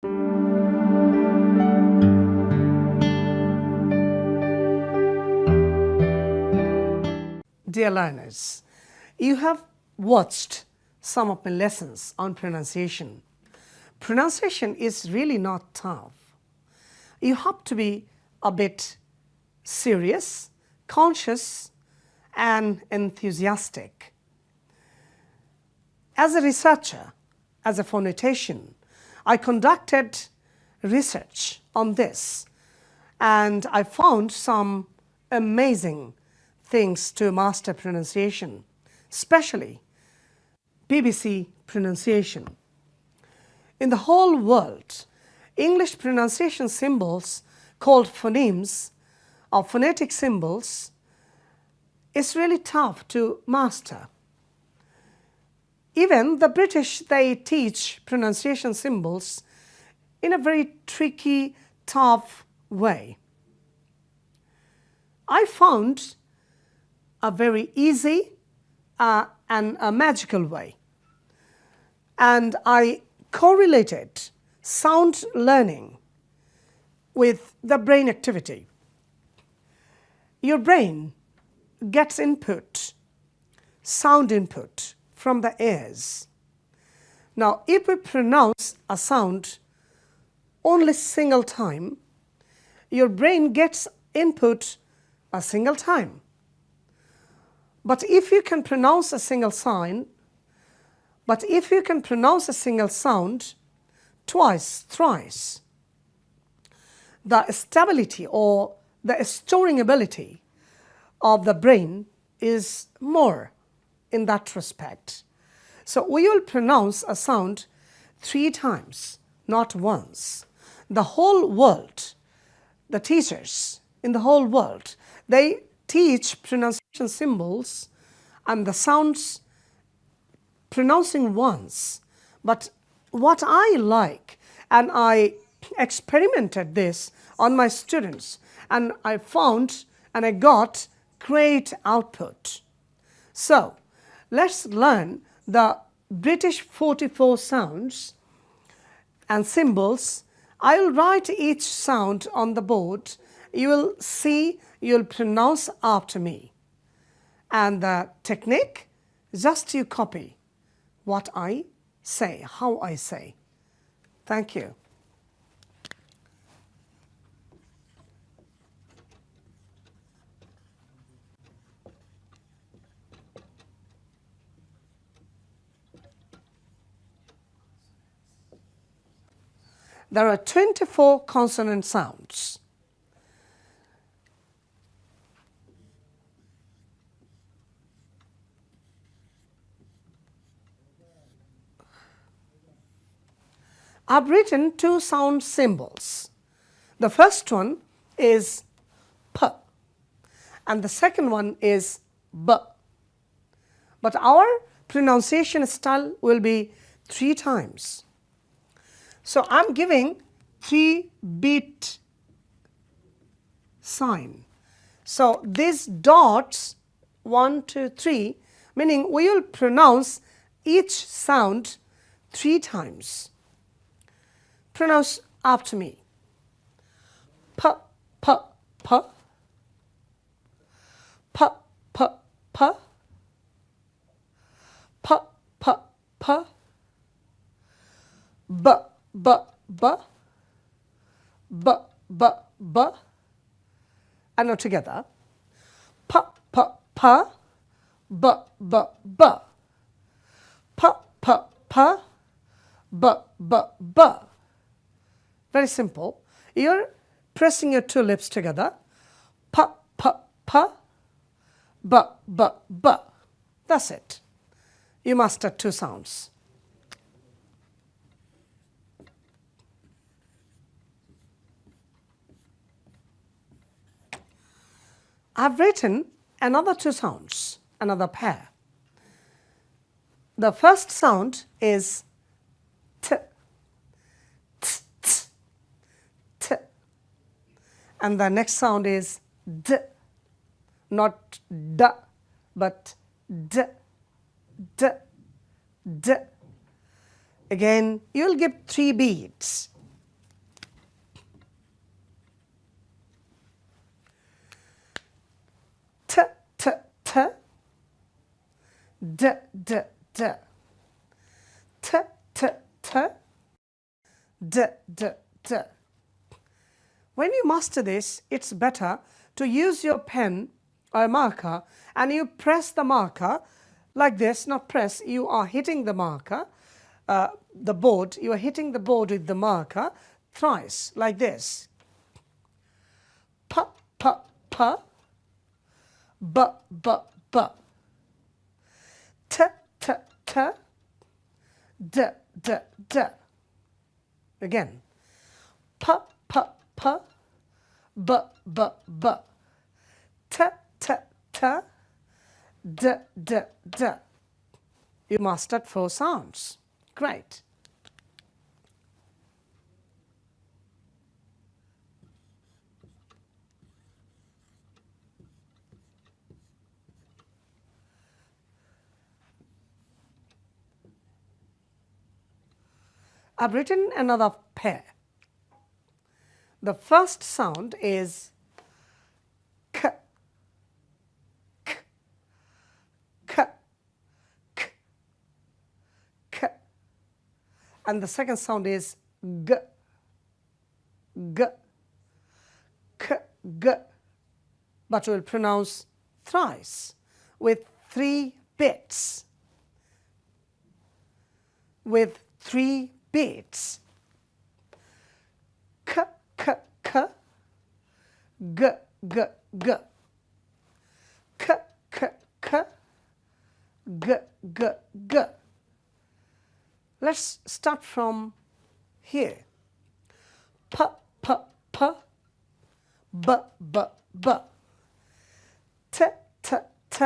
Dear learners, you have watched some of my lessons on pronunciation. Pronunciation is really not tough. You have to be a bit serious, conscious, and enthusiastic. As a researcher, as a phonetician, I conducted research on this and I found some amazing things to master pronunciation, especially BBC pronunciation. In the whole world, English pronunciation symbols called phonemes or phonetic symbols is really tough to master. Even the British, they teach pronunciation symbols in a very tricky, tough way. I found a very easy and a magical way. And I correlated sound learning with the brain activity. Your brain gets input, sound input from the ears. Now, if we pronounce a sound only single time, your brain gets input a single time. But if you can pronounce a single sound twice, thrice, the stability or the storing ability of the brain is more in that respect. So we will pronounce a sound 3 times, not once. The whole world, the teachers in the whole world, they teach pronunciation symbols and the sounds pronouncing once. But what I like, and I experimented this on my students, and I found and I got great output. So let's learn the British 44 sounds and symbols. I will write each sound on the board. You will see, you will pronounce after me. And the technique, just you copy what I say, how I say. Thank you. There are 24 consonant sounds. I've written 2 sound symbols. The first one is P and the second one is B. But our pronunciation style will be 3 times. So I'm giving 3 beat sign. So these dots, 1, 2, 3, meaning we will pronounce each sound 3 times. Pronounce after me. P, P, P. P, P, P. P, P, P. B, B, B. B, B, B. And now together. P, P, P. B, B, B. P, P, P. B, B, B. Very simple. You're pressing your 2 lips together. P, P, P. B, B, B. That's it. You mastered 2 sounds. I've written another 2 sounds, another pair. The first sound is T. T, T, T. And the next sound is D. Not D, but D, D, D. Again, you'll give 3 beats. t, d, d, d, t, t, t, d, d, d. When you master this, it's better to use your pen or a marker and you press the marker like this, not press, you are hitting the marker, the board, you are hitting the board with the marker thrice, like this. P, p, p, b, b, b, t, t, t, d, d, d. Again. P, p, p, b, b, b, t, t, t, d, d, d. You mastered 4 sounds. Great. I've written another pair. The first sound is k, k, k, k, k. And the second sound is g, g, k, g. But we'll pronounce thrice with 3 beats. With 3 beats. K, k, k, g, g, g, k, k, k, g, g, g. Let's start from here. P, p, p, b, b, b, t, t, t,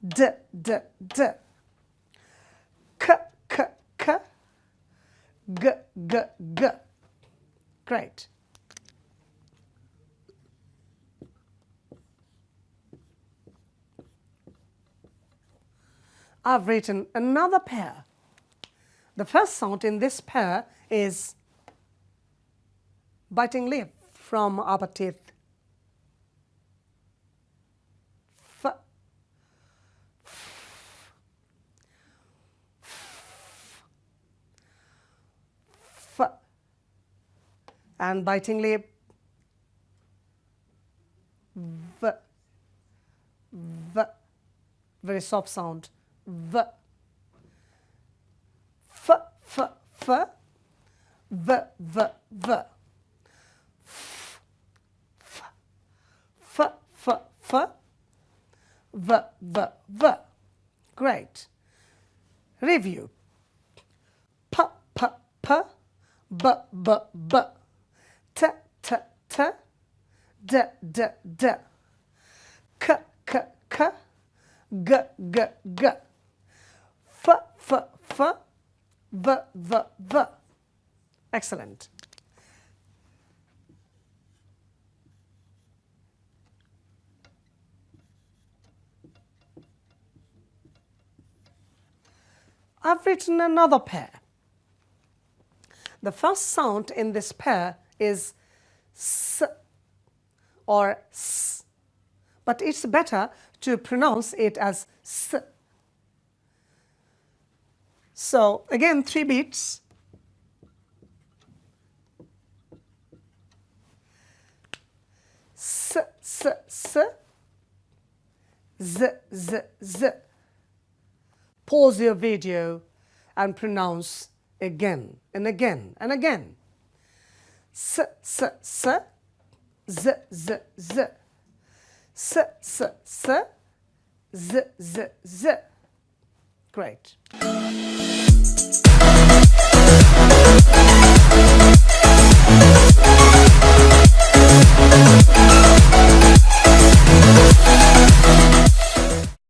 d, d, d, k, k, k, g, g, g. Great. I've written another pair. The first sound in this pair is biting lip from upper teeth. F, f, and biting lip v, v, very soft sound, v, f, f, f, v, v, v, f, f, f, f, v, v, v. Great. Review. P, p, p, b, b, b, t, t, t, d, d, d, k, k, k, g, g, g, f, f, f, v, v, v. Excellent. I've written another pair. The first sound in this pair is s or s, but it's better to pronounce it as s. So again, 3 beats. S, s, s, z, z, z. Pause your video and pronounce again and again and again. S, s, s, z, z, z. S, s, s, z, z, z. Great.